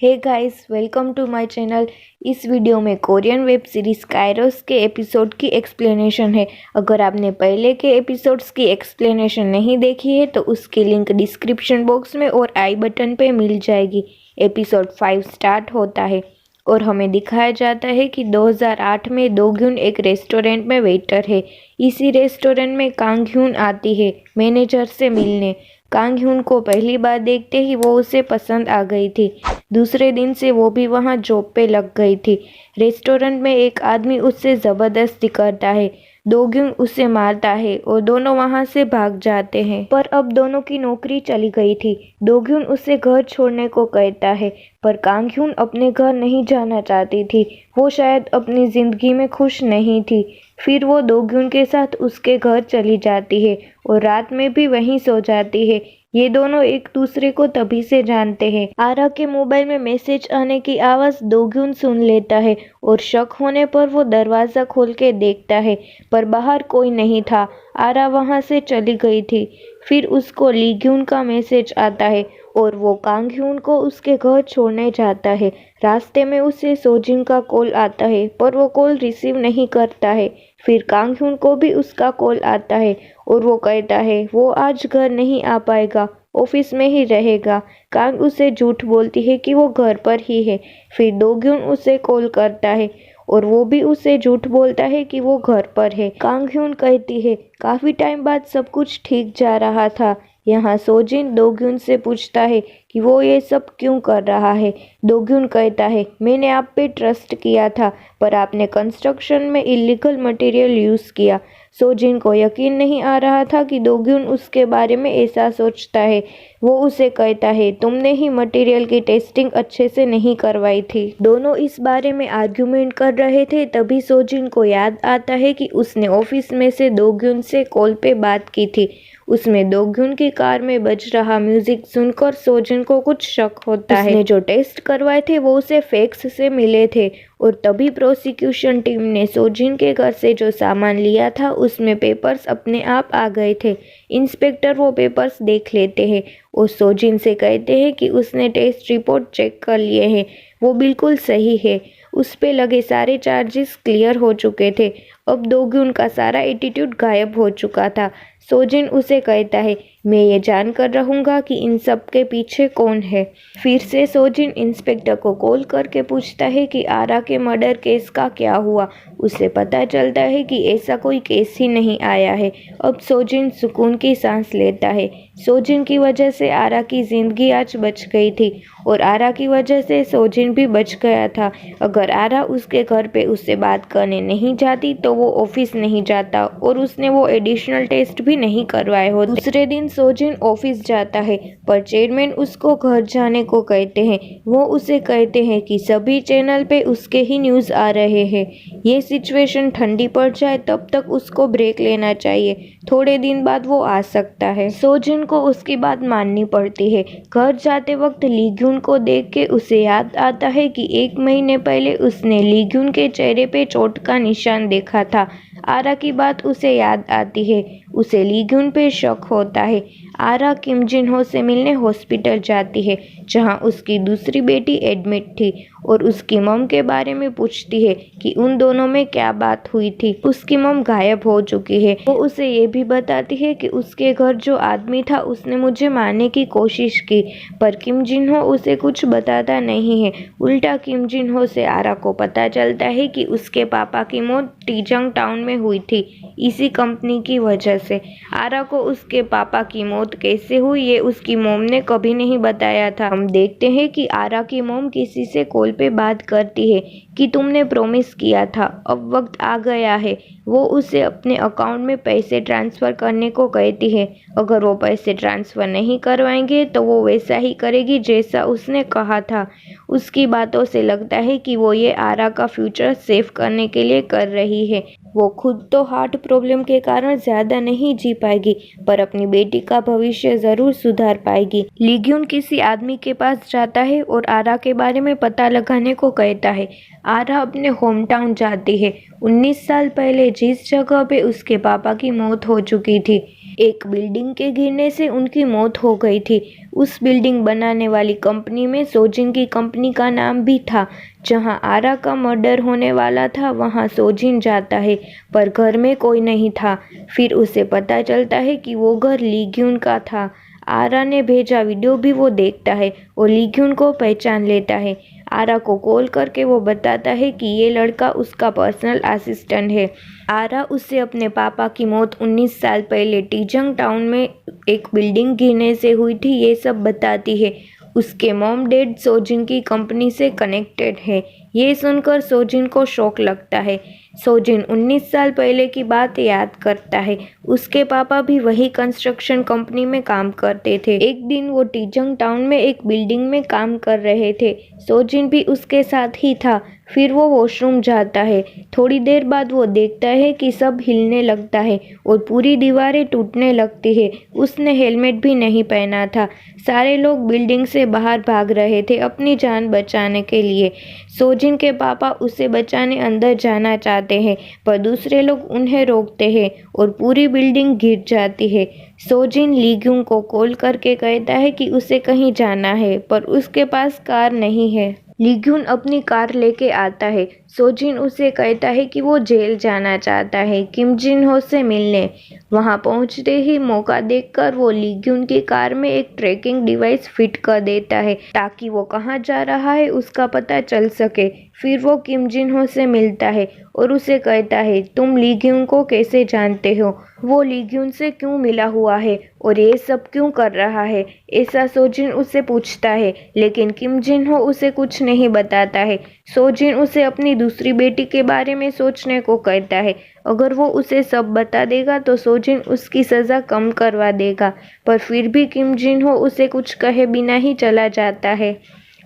Hey guys, welcome to my channel. इस video में Korean web series Kairos के episode की एक्सप्लेनेशन है। अगर आपने पहले के एपिसोड्स की एक्सप्लेनेशन नहीं देखी है तो उसकी लिंक डिस्क्रिप्शन बॉक्स में और आई बटन पे मिल जाएगी। एपिसोड 5 स्टार्ट होता है और हमें दिखाया जाता है कि 2008 में दोग्यून एक रेस्टोरेंट में वेटर है। इसी रेस्टोरेंट में कांगह्यून आती है मैनेजर से मिलने। कांगह्यून को पहली बार देखते ही वो उसे पसंद आ गई थी। दूसरे दिन से वो भी वहाँ जॉब पे लग गई थी। रेस्टोरेंट में एक आदमी उससे ज़बरदस्ती करता है। दोग्यून उसे मारता है और दोनों वहाँ से भाग जाते हैं। पर अब दोनों की नौकरी चली गई थी। दोग्यून उसे घर छोड़ने को कहता है पर कांगह्यून अपने घर नहीं जाना चाहती थी। वो शायद अपनी ज़िंदगी में खुश नहीं थी। फिर वो दोग्यून के साथ उसके घर चली जाती है और रात में भी वहीं सो जाती है। ये दोनों एक दूसरे को तभी से जानते हैं। आरा के मोबाइल में मैसेज आने की आवाज़ दोग्यून सुन लेता है और शक होने पर वो दरवाज़ा खोल के देखता है पर बाहर कोई नहीं था। आरा वहाँ से चली गई थी। फिर उसको लीग्यून का मैसेज आता है और वो कांगह्यून को उसके घर छोड़ने जाता है। रास्ते में उसे सोजिन का कॉल आता है पर वो कॉल रिसीव नहीं करता है। फिर कांगह्यून को भी उसका कॉल आता है और वो कहता है वो आज घर नहीं आ पाएगा, ऑफिस में ही रहेगा। कांग उसे झूठ बोलती है कि वो घर पर ही है। फिर दोग्यून उसे कॉल करता है और वो भी उसे झूठ बोलता है कि वो घर पर है। कांगह्यून कहती है काफ़ी टाइम बाद सब कुछ ठीक जा रहा था। यहाँ सोजिन दोग्यून से पूछता है कि वो ये सब क्यों कर रहा है। दोग्यून कहता है मैंने आप पे ट्रस्ट किया था पर आपने कंस्ट्रक्शन में इलीगल मटेरियल यूज़ किया। सोजिन को यकीन नहीं आ रहा था कि दोग्यून उसके बारे में ऐसा सोचता है। वो उसे कहता है तुमने ही मटेरियल की टेस्टिंग अच्छे से नहीं करवाई थी। दोनों इस बारे में आर्ग्यूमेंट कर रहे थे तभी सोजिन को याद आता है कि उसने ऑफिस में से दोग्यून से कॉल पे बात की थी। उसमें दोग्यून की कार में बज रहा म्यूजिक सुनकर सोजिन को कुछ शक होता है। उसने जो टेस्ट करवाए थे वो उसे फैक्स से मिले थे और तभी प्रोसिक्यूशन टीम ने सोजिन के घर से जो सामान लिया था उसमें पेपर्स अपने आप आ गए थे। इंस्पेक्टर वो पेपर्स देख लेते हैं और सोजिन से कहते हैं कि उसने टेस्ट रिपोर्ट चेक कर लिए हैं, वो बिल्कुल सही है। उस पे लगे सारे चार्जेस क्लियर हो चुके थे। अब दोग्यून का सारा एटीट्यूड गायब हो चुका था। सोजिन उसे कहता है मैं ये जानकर रहूँगा कि इन सब के पीछे कौन है। फिर से सोजिन इंस्पेक्टर को कॉल करके पूछता है कि आरा के मर्डर केस का क्या हुआ। उसे पता चलता है कि ऐसा कोई केस ही नहीं आया है। अब सोजिन सुकून की सांस लेता है। सोजिन की वजह से आरा की ज़िंदगी आज बच गई थी और आरा की वजह से सोजिन भी बच गया था। अगर आरा उसके घर पे उससे बात करने नहीं जाती तो वो ऑफिस नहीं जाता और उसने वो एडिशनल टेस्ट भी नहीं करवाए होते। दूसरे दिन सोजिन ऑफिस जाता है पर चेयरमैन उसको घर जाने को कहते हैं। वो उसे कहते हैं कि सभी चैनल पे उसके ही न्यूज़ आ रहे हैं। ये सिचुएशन ठंडी पड़ जाए तब तक उसको ब्रेक लेना चाहिए। थोड़े दिन बाद वो आ सकता है। सोजिन को उसकी बात माननी पड़ती है। घर जाते वक्त लीग्यून को देख के उसे याद आता है कि 1 महीने पहले उसने लीग्यून के चेहरे पे चोट का निशान देखा था। आरा की बात उसे याद आती है। उसे लीग्यून पे शक होता है। आरा किम जिन हो से मिलने हॉस्पिटल जाती है जहां उसकी दूसरी बेटी एडमिट थी और उसकी मम के बारे में पूछती है कि उन दोनों में क्या बात हुई थी। उसकी मम गायब हो चुकी है। वो उसे ये भी बताती है कि उसके घर जो आदमी था उसने मुझे मारने की कोशिश की पर किम जिन हो उसे कुछ बताता नहीं है। उल्टा किम जिन हो से आरा को पता चलता है कि उसके पापा की मौत टीजंग टाउन में हुई थी इसी कंपनी की वजह से। आरा को उसके पापा की मौत कैसे हुई ये उसकी मॉम ने कभी नहीं बताया था। हम देखते हैं कि आरा की मॉम किसी से कॉल पे बात करती है कि तुमने प्रॉमिस किया था, अब वक्त आ गया है। वो उसे अपने अकाउंट में पैसे ट्रांसफ़र करने को कहती है। अगर वो पैसे ट्रांसफ़र नहीं करवाएंगे तो वो वैसा ही करेगी जैसा उसने कहा था। उसकी बातों से लगता है कि वो ये आरा का फ्यूचर सेव करने के लिए कर रही है। वो खुद तो हार्ट प्रॉब्लम के कारण ज़्यादा नहीं जी पाएगी पर अपनी बेटी का भविष्य ज़रूर सुधार पाएगी। लीग्यून किसी आदमी के पास जाता है और आरा के बारे में पता लगाने को कहता है। आरा अपने होम टाउन जाती है। 19 साल पहले जिस जगह पे उसके पापा की मौत हो चुकी थी एक बिल्डिंग के गिरने से उनकी मौत हो गई थी। उस बिल्डिंग बनाने वाली कंपनी में सोजिन की कंपनी का नाम भी था। जहां आरा का मर्डर होने वाला था वहां सोजिन जाता है, पर घर में कोई नहीं था। फिर उसे पता चलता है कि वो घर लीग्यून का था। आरा ने भेजा वीडियो भी वो देखता है और लीग्यून को पहचान लेता है। आरा को कॉल करके वो बताता है कि ये लड़का उसका पर्सनल असिस्टेंट है। आरा उससे अपने पापा की मौत 19 साल पहले टीजंग टाउन में एक बिल्डिंग गिरने से हुई थी ये सब बताती है। उसके मॉम डैड सोजिन की कंपनी से कनेक्टेड है। ये सुनकर सोजिन को शौक लगता है। सोजिन 19 साल पहले की बात याद करता है। उसके पापा भी वही कंस्ट्रक्शन कंपनी में काम करते थे। एक दिन वो टीजंग टाउन में एक बिल्डिंग में काम कर रहे थे। सोजिन भी उसके साथ ही था। फिर वो वॉशरूम जाता है। थोड़ी देर बाद वो देखता है कि सब हिलने लगता है और पूरी दीवारें टूटने लगती है। उसने हेलमेट भी नहीं पहना था। सारे लोग बिल्डिंग से बाहर भाग रहे थे अपनी जान बचाने के लिए। सोजिन के पापा उसे बचाने अंदर जाना चाहते हैं, पर दूसरे लोग उन्हें रोकते हैं और पूरी बिल्डिंग गिर जाती है। सोजिन लीग्यून को कॉल करके कहता है कि उसे कहीं जाना है, पर उसके पास कार नहीं है। लीग्यून अपनी कार लेके आता है। सोजिन उसे कहता है कि वो जेल जाना चाहता है किम जिन हो से मिलने। वहां पहुंचते ही मौका देखकर वो लीग्यून की कार में एक ट्रैकिंग डिवाइस फिट कर देता है ताकि वो कहाँ जा रहा है उसका पता चल सके। फिर वो किम जिन हो से मिलता है और उसे कहता है तुम लीग्यून को कैसे जानते हो, वो लीग्यून से क्यों मिला हुआ है और ये सब क्यों कर रहा है, ऐसा सोजिन उसे पूछता है। लेकिन किम जिन हो उसे कुछ नहीं बताता है। सोजिन उसे अपनी दूसरी बेटी के बारे में सोचने को कहता है। अगर वो उसे सब बता देगा तो सोजिन उसकी सज़ा कम करवा देगा, पर फिर भी किम जिन हो उसे कुछ कहे बिना ही चला जाता है।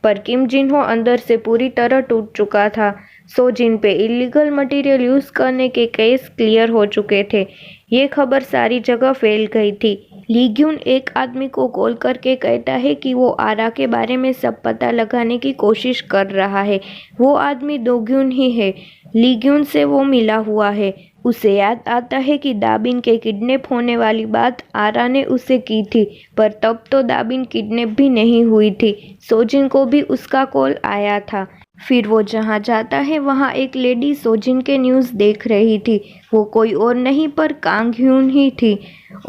पर किम जिन हो अंदर से पूरी तरह टूट चुका था। सोजिन पे इलीगल मटेरियल यूज़ करने के केस क्लियर हो चुके थे। ये खबर सारी जगह फैल गई थी। लीग्यून एक आदमी को कॉल करके कहता है कि वो आरा के बारे में सब पता लगाने की कोशिश कर रहा है। वो आदमी दोग्यून ही है। लीग्यून से वो मिला हुआ है। उसे याद आता है कि दाबिन के किडनैप होने वाली बात आरा ने उसे की थी, पर तब तो दाबिन किडनैप भी नहीं हुई थी। सोजिन को भी उसका कॉल आया था। फिर वो जहाँ जाता है वहाँ एक लेडी सोजिन के न्यूज़ देख रही थी। वो कोई और नहीं पर कांग ह्यून ही थी।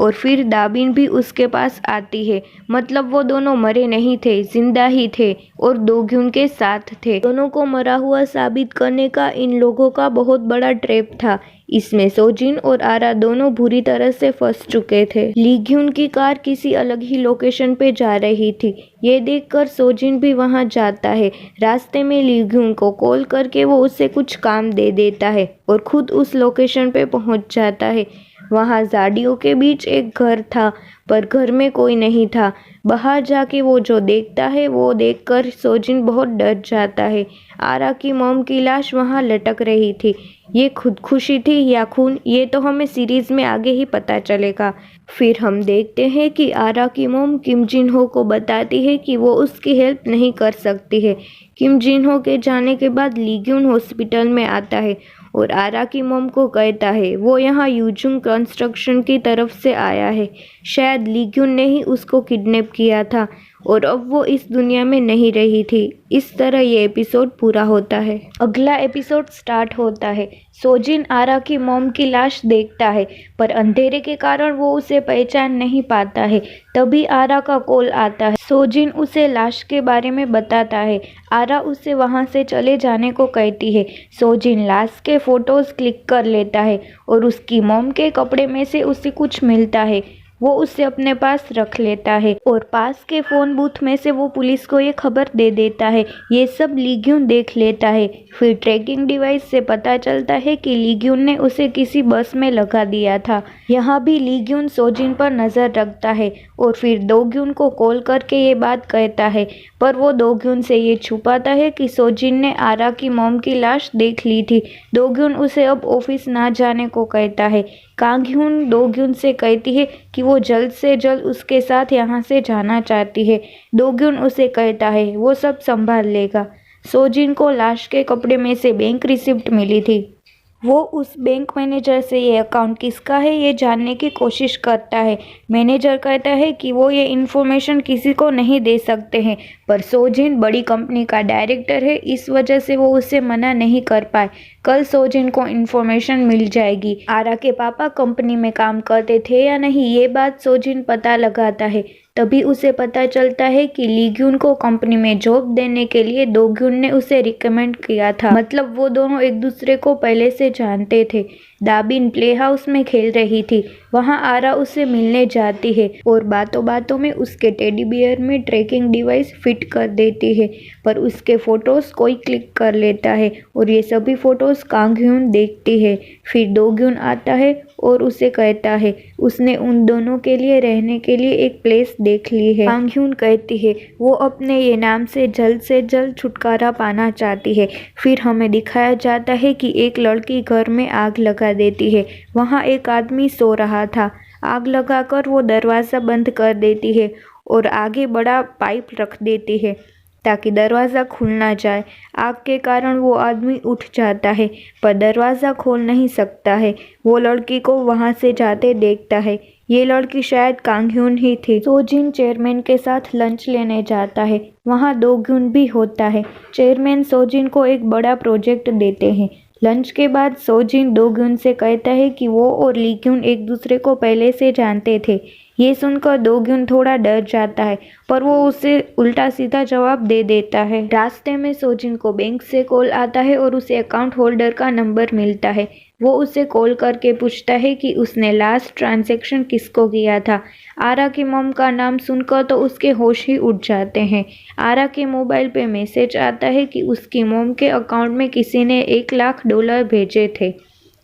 और फिर दाबिन भी उसके पास आती है। मतलब वो दोनों मरे नहीं थे, जिंदा ही थे और दोग्यून के साथ थे। दोनों को मरा हुआ साबित करने का इन लोगों का बहुत बड़ा ट्रैप था। इसमें सोजिन और आरा दोनों बुरी तरह से फंस चुके थे। लीग्यून की कार किसी अलग ही लोकेशन पे जा रही थी। ये देखकर सोजिन भी वहां जाता है। रास्ते में लीग्यून को कॉल करके वो उसे कुछ काम दे देता है और खुद उस लोकेशन पे पहुंच जाता है। वहां झाड़ियों के बीच एक घर था, पर घर में कोई नहीं था। बाहर जाके वो जो देखता है वो देखकर सोजिन बहुत डर जाता है। आरा की मॉम की लाश वहां लटक रही थी। ये खुदकुशी थी या खून, ये तो हमें सीरीज में आगे ही पता चलेगा। फिर हम देखते हैं कि आरा की मॉम किम जिन हो को बताती है कि वो उसकी हेल्प नहीं कर सकती है। किम जिन हो के जाने के बाद लीग्यून हॉस्पिटल में आता है और आरा की मॉम को कहता है वो यहाँ यूजुंग कंस्ट्रक्शन की तरफ से आया है। शायद लीग्यून ने ही उसको किडनैप किया था और अब वो इस दुनिया में नहीं रही थी। इस तरह ये एपिसोड पूरा होता है। अगला एपिसोड स्टार्ट होता है। सोजिन आरा की मॉम की लाश देखता है, पर अंधेरे के कारण वो उसे पहचान नहीं पाता है। तभी आरा का कॉल आता है। सोजिन उसे लाश के बारे में बताता है। आरा उसे वहां से चले जाने को कहती है। सोजिन लाश के फोटोज क्लिक कर लेता है और उसकी मॉम के कपड़े में से उसे कुछ मिलता है। वो उसे अपने पास रख लेता है और पास के फ़ोन बूथ में से वो पुलिस को ये खबर दे देता है। ये सब लीग्यून देख लेता है। फिर ट्रैकिंग डिवाइस से पता चलता है कि लीग्यून ने उसे किसी बस में लगा दिया था। यहाँ भी लीग्यून सोजिन पर नज़र रखता है और फिर दोग्यून को कॉल करके ये बात कहता है, पर वो दोग्यून से ये छुपाता है कि सोजिन ने आरा की मॉम की लाश देख ली थी। दोग्यून उसे अब ऑफिस ना जाने को कहता है। कांगह्यून दोग्यून से कहती है कि वो जल्द से जल्द उसके साथ यहाँ से जाना चाहती है। दोग्यून उसे कहता है वो सब संभाल लेगा। सोजिन को लाश के कपड़े में से बैंक रिसिप्ट मिली थी। वो उस बैंक मैनेजर से ये अकाउंट किसका है ये जानने की कोशिश करता है। मैनेजर कहता है कि वो ये इन्फॉर्मेशन किसी को नहीं दे सकते हैं, पर सोजिन बड़ी कंपनी का डायरेक्टर है, इस वजह से वो उसे मना नहीं कर पाए। कल सोजिन को इन्फॉर्मेशन मिल जाएगी। आरा के पापा कंपनी में काम करते थे या नहीं ये बात सोजिन पता लगाता है। तभी उसे पता चलता है कि लीग्यून को कंपनी में जॉब देने के लिए दोग्यून ने उसे रिकमेंड किया था। मतलब वो दोनों एक दूसरे को पहले से जानते थे। दाबिन प्ले हाउस में खेल रही थी, वहाँ आरा उसे मिलने जाती है और बातों बातों में उसके टेडी बियर में ट्रैकिंग डिवाइस फिट कर देती है, पर उसके फोटोज कोई क्लिक कर लेता है और ये सभी फोटोज कांगह्यून देखती है। फिर दोग्यून आता है और उसे कहता है उसने उन दोनों के लिए रहने के लिए एक प्लेस देख ली है। कांगह्यून कहती है वो अपने ये नाम से जल्द छुटकारा पाना चाहती है। फिर हमें दिखाया जाता है कि एक लड़की घर में आग लगा देती है। वहाँ एक आदमी सो रहा था। आग लगाकर वो दरवाज़ा बंद कर देती है और आगे बड़ा पाइप रख देती है ताकि दरवाज़ा खुल ना जाए। आग के कारण वो आदमी उठ जाता है पर दरवाज़ा खोल नहीं सकता है। वो लड़की को वहाँ से जाते देखता है। ये लड़की शायद कांगह्यून ही थी। सोजिन चेयरमैन के साथ लंच लेने जाता है। वहाँ दोग्यून भी होता है। चेयरमैन सोजिन को एक बड़ा प्रोजेक्ट देते हैं। लंच के बाद सोजिन दोग्यून से कहता है कि वो और लीग्यून एक दूसरे को पहले से जानते थे। ये सुनकर दोग्यून थोड़ा डर जाता है पर वो उसे उल्टा सीधा जवाब दे देता है। रास्ते में सोजिन को बैंक से कॉल आता है और उसे अकाउंट होल्डर का नंबर मिलता है। वो उसे कॉल करके पूछता है कि उसने लास्ट ट्रांजैक्शन किसको किया था। आरा की मॉम का नाम सुनकर तो उसके होश ही उड़ जाते हैं। आरा के मोबाइल पे मैसेज आता है कि उसकी मॉम के अकाउंट में किसी ने $1,00,000 भेजे थे।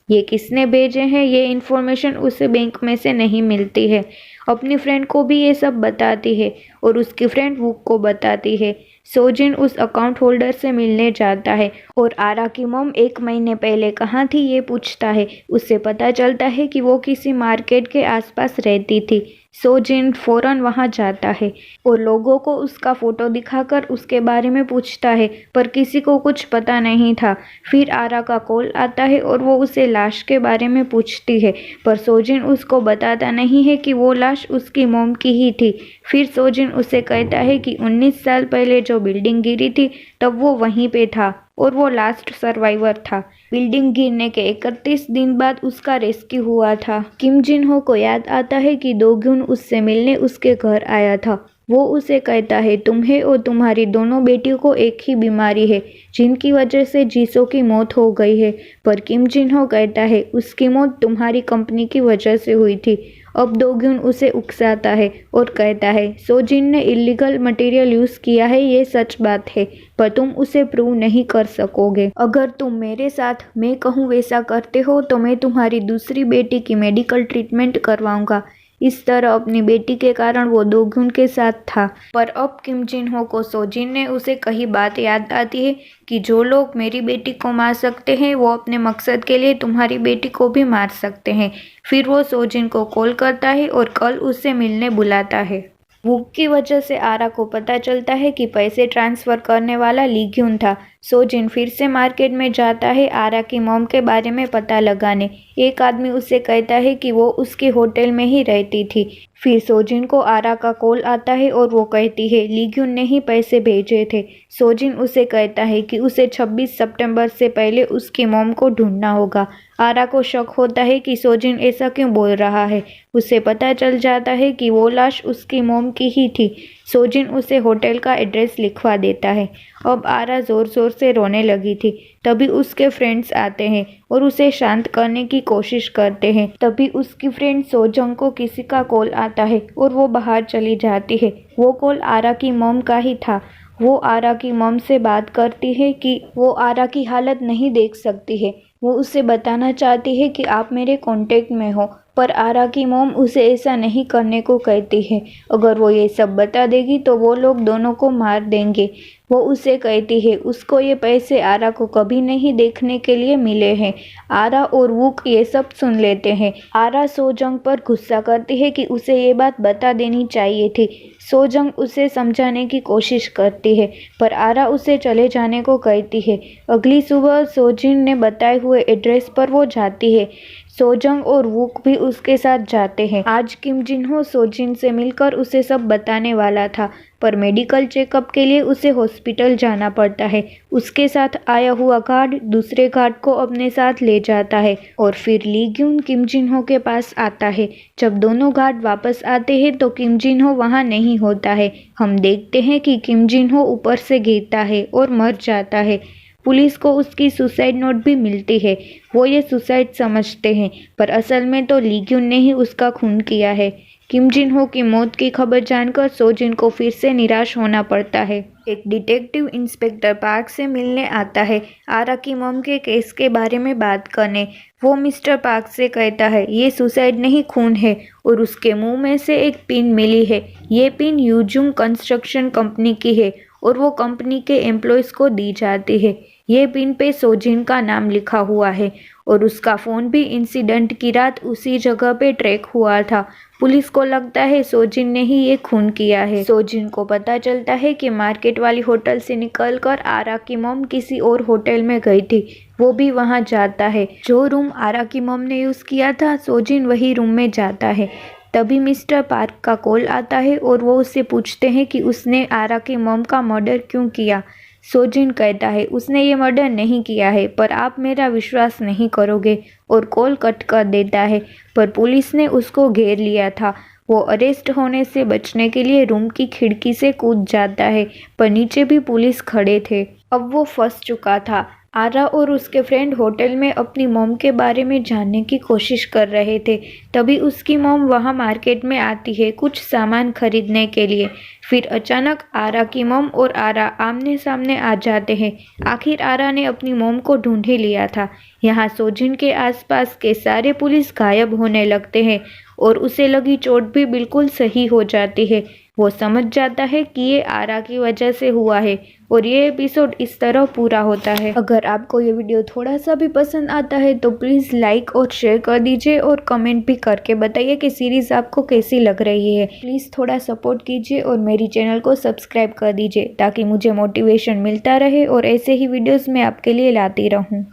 ये किसने भेजे हैं ये इन्फॉर्मेशन उसे बैंक में से नहीं मिलती है। अपनी फ्रेंड को भी ये सब बताती है और उसकी फ्रेंड वुक को बताती है। सोजिन उस अकाउंट होल्डर से मिलने जाता है और आरा की मॉम 1 महीने पहले कहाँ थी ये पूछता है। उससे पता चलता है कि वो किसी मार्केट के आसपास रहती थी। सोजिन फौरन वहाँ जाता है और लोगों को उसका फ़ोटो दिखाकर उसके बारे में पूछता है पर किसी को कुछ पता नहीं था। फिर आरा का कॉल आता है और वो उसे लाश के बारे में पूछती है पर सोजिन उसको बताता नहीं है कि वो लाश उसकी मॉम की ही थी। फिर सोजिन उसे कहता है कि 19 साल पहले जो बिल्डिंग गिरी थी तब वो वहीं पे था और वो लास्ट सर्वाइवर था। बिल्डिंग गिरने के 31 दिन बाद उसका रेस्क्यू हुआ था। किम जिन हो को याद आता है कि दोग्यून उससे मिलने उसके घर आया था। वो उसे कहता है तुम्हें और तुम्हारी दोनों बेटियों को एक ही बीमारी है जिनकी वजह से जीसो की मौत हो गई है, पर किम जिन हो कहता है उसकी मौत तुम्हारी कंपनी की वजह से हुई थी। अब दोग्यून उसे उकसाता है और कहता है सोजिन ने इलीगल मटेरियल यूज़ किया है ये सच बात है पर तुम उसे प्रूव नहीं कर सकोगे। अगर तुम मेरे साथ मैं कहूँ वैसा करते हो तो मैं तुम्हारी दूसरी बेटी की मेडिकल ट्रीटमेंट करवाऊंगा। इस तरह अपनी बेटी के कारण वो दोग्यून के साथ था। पर अब किम जिन हो को सोजिन ने उसे कही बात याद आती है कि जो लोग मेरी बेटी को मार सकते हैं वो अपने मकसद के लिए तुम्हारी बेटी को भी मार सकते हैं। फिर वो सोजिन को कॉल करता है और कल उससे मिलने बुलाता है। वुक की वजह से आरा को पता चलता है कि पैसे ट्रांसफ़र करने वाला लीग्यून था। सोजिन फिर से मार्केट में जाता है आरा की मॉम के बारे में पता लगाने। एक आदमी उसे कहता है कि वो उसके होटल में ही रहती थी। फिर सोजिन को आरा का कॉल आता है और वो कहती है लीग्यून ने ही पैसे भेजे थे। सोजिन उसे कहता है कि उसे 26 सितंबर से पहले उसकी मॉम को ढूंढना होगा। आरा को शक होता है कि सोजिन ऐसा क्यों बोल रहा है। उसे पता चल जाता है कि वो लाश उसकी मॉम की ही थी। सोजिन उसे होटल का एड्रेस लिखवा देता है। अब आरा ज़ोर ज़ोर से रोने लगी थी। तभी उसके फ्रेंड्स आते हैं और उसे शांत करने की कोशिश करते हैं। तभी उसकी फ्रेंड सोजंग को किसी का कॉल आता है और वो बाहर चली जाती है। वो कॉल आरा की मॉम का ही था। वो आरा की मॉम से बात करती है कि वो आरा की हालत नहीं देख सकती है। वो उससे बताना चाहती है कि आप मेरे कांटेक्ट में हो पर आरा की मॉम उसे ऐसा नहीं करने को कहती है। अगर वो ये सब बता देगी तो वो लोग दोनों को मार देंगे। वो उसे कहती है उसको ये पैसे आरा को कभी नहीं देखने के लिए मिले हैं। आरा और वुक ये सब सुन लेते हैं। आरा सोजंग पर गुस्सा करती है कि उसे ये बात बता देनी चाहिए थी। सोजंग उसे समझाने की कोशिश करती है पर आरा उसे चले जाने को कहती है। अगली सुबह सोजिन ने बताए हुए एड्रेस पर वो जाती है। सोजंग और वुक भी उसके साथ जाते हैं। आज किम जिन हो सोजिन से मिलकर उसे सब बताने वाला था पर मेडिकल चेकअप के लिए उसे हॉस्पिटल जाना पड़ता है। उसके साथ आया हुआ गार्ड दूसरे गार्ड को अपने साथ ले जाता है और फिर ली ग्यून किम जिन हो के पास आता है। जब दोनों गार्ड वापस आते हैं तो किम जिन हो वहाँ नहीं होता है। हम देखते हैं कि किम जिन हो ऊपर से गिरता है और मर जाता है। पुलिस को उसकी सुसाइड नोट भी मिलती है। वो ये सुसाइड समझते हैं पर असल में तो ली ग्यून ने ही उसका खून किया है। किम जिन हो की मौत की खबर जानकर सोजिन को फिर से निराश होना पड़ता है। एक डिटेक्टिव इंस्पेक्टर पार्क से मिलने आता है आरा की मॉम के केस के बारे में बात करने। वो मिस्टर पार्क से कहता है ये सुसाइड नहीं खून है और उसके मुंह में से एक पिन मिली है। ये पिन यूजुंग कंस्ट्रक्शन कंपनी की है और वो कंपनी के एम्प्लॉयज़ को दी जाती है। ये पिन पे सोजिन का नाम लिखा हुआ है और उसका फ़ोन भी इंसिडेंट की रात उसी जगह पे ट्रैक हुआ था। पुलिस को लगता है सोजिन ने ही ये खून किया है। सोजिन को पता चलता है कि मार्केट वाली होटल से निकलकर आरा की मॉम किसी और होटल में गई थी। वो भी वहां जाता है। जो रूम आरा की मॉम ने यूज़ किया था सोजिन वही रूम में जाता है। तभी मिस्टर पार्क का कॉल आता है और वो उससे पूछते हैं कि उसने आरा की मॉम का मर्डर क्यों किया। सोजिन कहता है उसने ये मर्डर नहीं किया है पर आप मेरा विश्वास नहीं करोगे और कॉल कट कर देता है। पर पुलिस ने उसको घेर लिया था। वो अरेस्ट होने से बचने के लिए रूम की खिड़की से कूद जाता है पर नीचे भी पुलिस खड़े थे। अब वो फंस चुका था। आरा और उसके फ्रेंड होटल में अपनी मॉम के बारे में जानने की कोशिश कर रहे थे। तभी उसकी मॉम वहाँ मार्केट में आती है कुछ सामान खरीदने के लिए। फिर अचानक आरा की मॉम और आरा आमने सामने आ जाते हैं। आखिर आरा ने अपनी मॉम को ढूंढ ही लिया था। यहाँ सोजिन के आसपास के सारे पुलिस गायब होने लगते हैं और उसे लगी चोट भी बिल्कुल सही हो जाती है। वो समझ जाता है कि ये आरा की वजह से हुआ है और ये एपिसोड इस तरह पूरा होता है। अगर आपको ये वीडियो थोड़ा सा भी पसंद आता है तो प्लीज़ लाइक और शेयर कर दीजिए और कमेंट भी करके बताइए कि सीरीज़ आपको कैसी लग रही है। प्लीज़ थोड़ा सपोर्ट कीजिए और मेरी चैनल को सब्सक्राइब कर दीजिए ताकि मुझे मोटिवेशन मिलता रहे और ऐसे ही वीडियोज़ मैं आपके लिए लाती रहूँ।